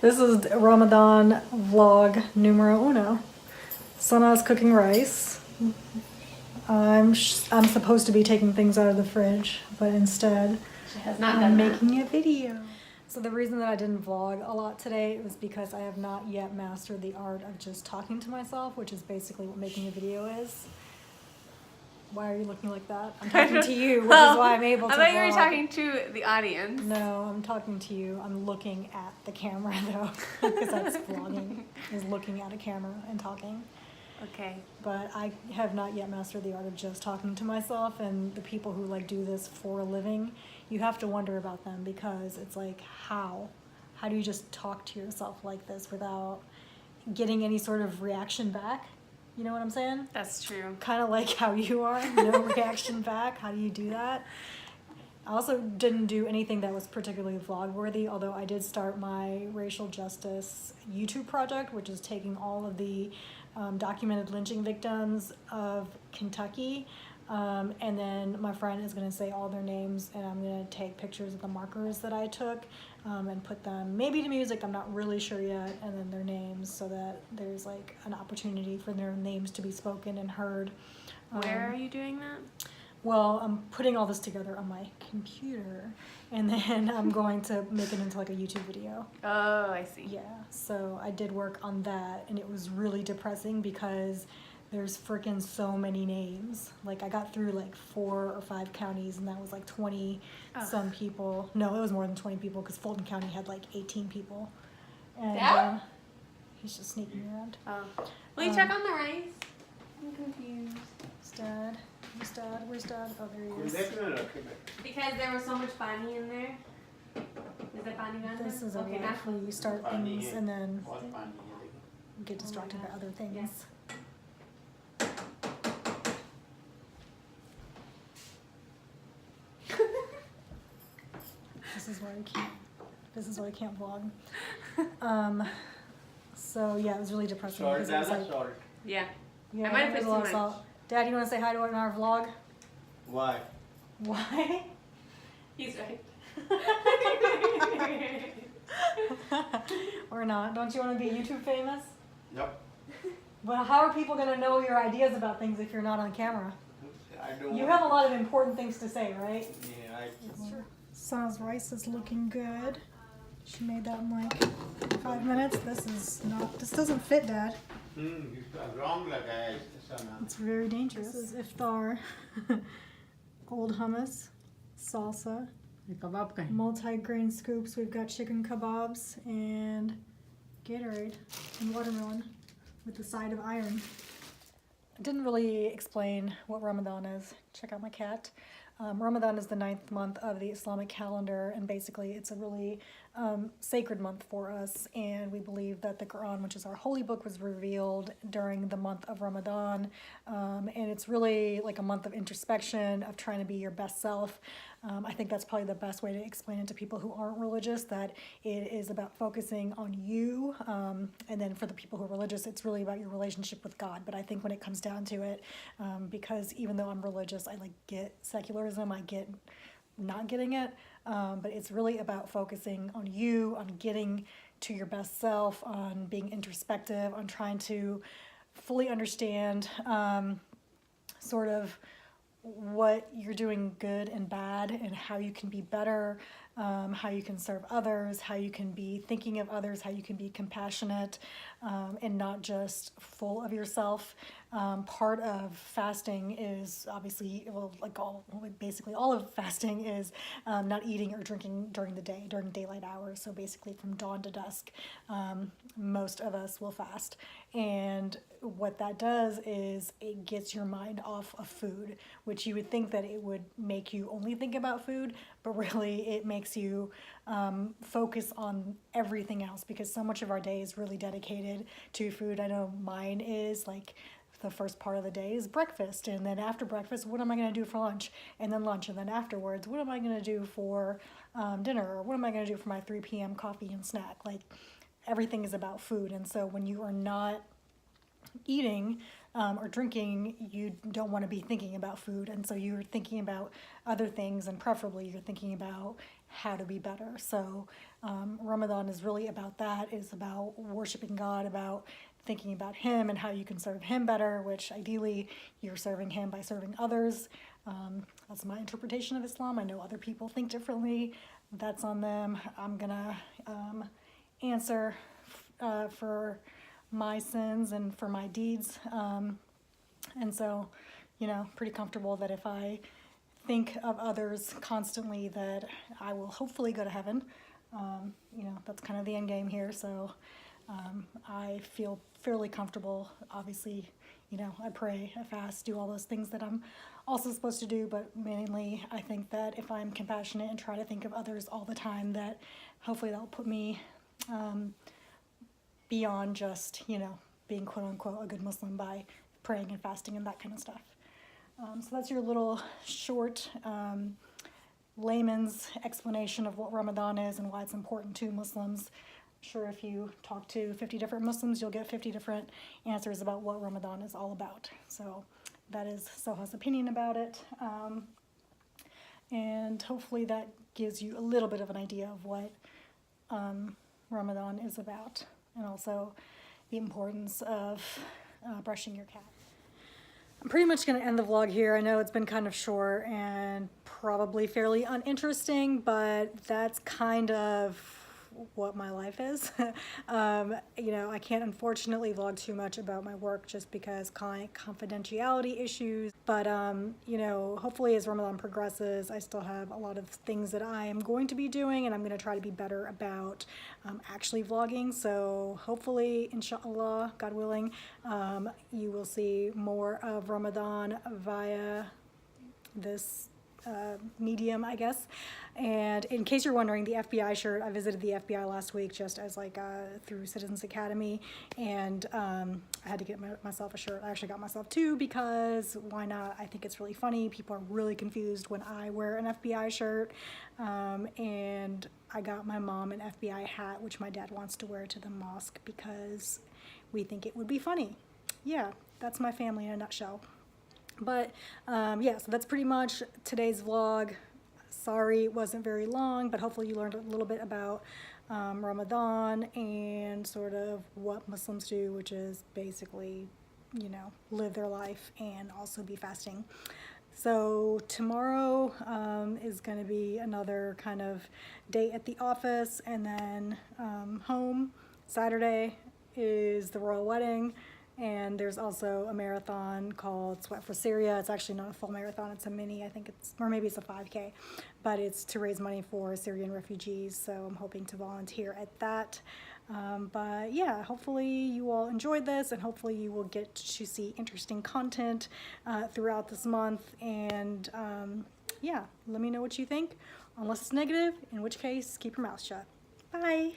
This is Ramadan vlog numero uno. Sana's cooking rice. I'm supposed to be taking things out of the fridge, but instead She has not I'm done making a video. So the reason that I didn't vlog a lot today was because I have not yet mastered the art of just talking to myself, which is basically what making a video is. Why are you looking like that? I'm talking to you, which is why I'm able to I thought you vlog. were talking to the audience. No, I'm talking to you. I'm looking at the camera though, because that's vlogging, is looking at a camera and talking. Okay. But I have not yet mastered the art of just talking to myself, and the people who like do this for a living, you have to wonder about them, because it's like, how do you just talk to yourself like this without getting any sort of reaction back? You know what I'm saying? That's true. Kind of like how you are, no reaction back. How do you do that? I also didn't do anything that was particularly vlog worthy, although I did start my racial justice YouTube project, which is taking all of the documented lynching victims of Kentucky, and then my friend is going to say all their names, and I'm going to take pictures of the markers that I took and put them maybe to music, I'm not really sure yet, and then their names, so that there's like an opportunity for their names to be spoken and heard. Where are you doing that? Well, I'm putting all this together on my computer, and then I'm going to make it into like a YouTube video. Oh, I see. Yeah, so I did work on that, and it was really depressing because there's freaking so many names. Like, I got through like 4 or 5 counties, and that was like 20 some people. No, it was more than 20 people, because Fulton County had like 18 people. And Yeah? he's just sneaking around. Oh. Will you check on the rice? I'm confused. Where's Dad? Where's Dad? Where's Dad? Oh, there he is. Because there was so much pani in there. Is there pani on This is a okay, way now. where you start things and then get distracted by other things. Yes. This is why I can't vlog. So yeah, it was really depressing because it was like, Yeah. yeah, I might have there's put a lot too of much. salt. Dad, you want to say hi to our vlog? Why? Why? He's right. Or not? Don't you want to be YouTube famous? Yep. Well, how are people going to know your ideas about things if you're not on camera? I don't You want- have a lot of important things to say, right? Yeah, Sana's rice is looking good. She made that in like 5 minutes. This doesn't fit, Dad. wrong lagaya sana. It's very dangerous. This is iftar. Old hummus, salsa, कबाब का है multi-grain scoops. We've got chicken kebabs and Gatorade and watermelon with the side of iron. I didn't really explain what Ramadan is. Check out my cat. Ramadan is the 9th month of the Islamic calendar, and basically it's a really sacred month for us, and we believe that the Quran, which is our holy book, was revealed during the month of Ramadan, and it's really like a month of introspection, of trying to be your best self. I think that's probably the best way to explain it to people who aren't religious, that it is about focusing on you, and then for the people who are religious, it's really about your relationship with God. But I think when it comes down to it, because even though I'm religious, I like get secularism, I get not getting it, but it's really about focusing on you, on getting to your best self, on being introspective, on trying to fully understand sort of what you're doing good and bad, and how you can be better, how you can serve others, how you can be thinking of others, how you can be compassionate, and not just full of yourself. Part of fasting is obviously, well, basically all of fasting is not eating or drinking during the day, during daylight hours. So basically from dawn to dusk, most of us will fast. And what that does is it gets your mind off of food, which you would think that it would make you only think about food, but really it makes you focus on everything else, because so much of our day is really dedicated to food. I know mine is like, the first part of the day is breakfast, and then after breakfast, what am I going to do for lunch, and then lunch, and then afterwards, what am I going to do for dinner, or what am I going to do for my 3 p.m. coffee and snack? Like, everything is about food. And so when you are not eating or drinking, you don't want to be thinking about food, and so you're thinking about other things, and preferably you're thinking about how to be better. So Ramadan is really about that. It's about worshiping God, about thinking about Him and how you can serve Him better, which ideally you're serving Him by serving others. That's my interpretation of Islam. I know other people think differently. That's on them. I'm gonna answer for my sins and for my deeds. And so, pretty comfortable that if I think of others constantly, that I will hopefully go to heaven. That's kind of the end game here. So I feel fairly comfortable. Obviously, I pray, I fast, do all those things that I'm also supposed to do, but mainly I think that if I'm compassionate and try to think of others all the time, that hopefully that'll put me beyond just, being quote unquote a good Muslim by praying and fasting and that kind of stuff. So that's your little short layman's explanation of what Ramadan is and why it's important to Muslims. I'm sure if you talk to 50 different Muslims, you'll get 50 different answers about what Ramadan is all about. So that is Soha's opinion about it. And hopefully that gives you a little bit of an idea of what Ramadan is about, and also the importance of brushing your cat. I'm pretty much going to end the vlog here. I know it's been kind of short and probably fairly uninteresting, but that's kind of what my life is. I can't unfortunately vlog too much about my work just because client confidentiality issues, but hopefully as Ramadan progresses, I still have a lot of things that I am going to be doing, and I'm going to try to be better about actually vlogging. So hopefully, inshallah, God willing, you will see more of Ramadan via this medium, I guess. And in case you're wondering, the FBI shirt, I visited the FBI last week just as through Citizens Academy, and I had to get myself a shirt. I actually got myself two because why not? I think it's really funny. People are really confused when I wear an FBI shirt, and I got my mom an FBI hat, which my dad wants to wear to the mosque because we think it would be funny. Yeah, that's my family in a nutshell. But yeah, so that's pretty much today's vlog. Sorry it wasn't very long, but hopefully you learned a little bit about Ramadan and sort of what Muslims do, which is basically, live their life and also be fasting. So tomorrow is going to be another kind of day at the office, and then home. Saturday is the royal wedding. And there's also a marathon called Sweat for Syria. It's actually not a full marathon, it's a mini, I think or maybe it's a 5K, but it's to raise money for Syrian refugees, so I'm hoping to volunteer at that. But yeah, hopefully you all enjoyed this, and hopefully you will get to see interesting content throughout this month. And yeah, let me know what you think, unless it's negative, in which case, keep your mouth shut. Bye.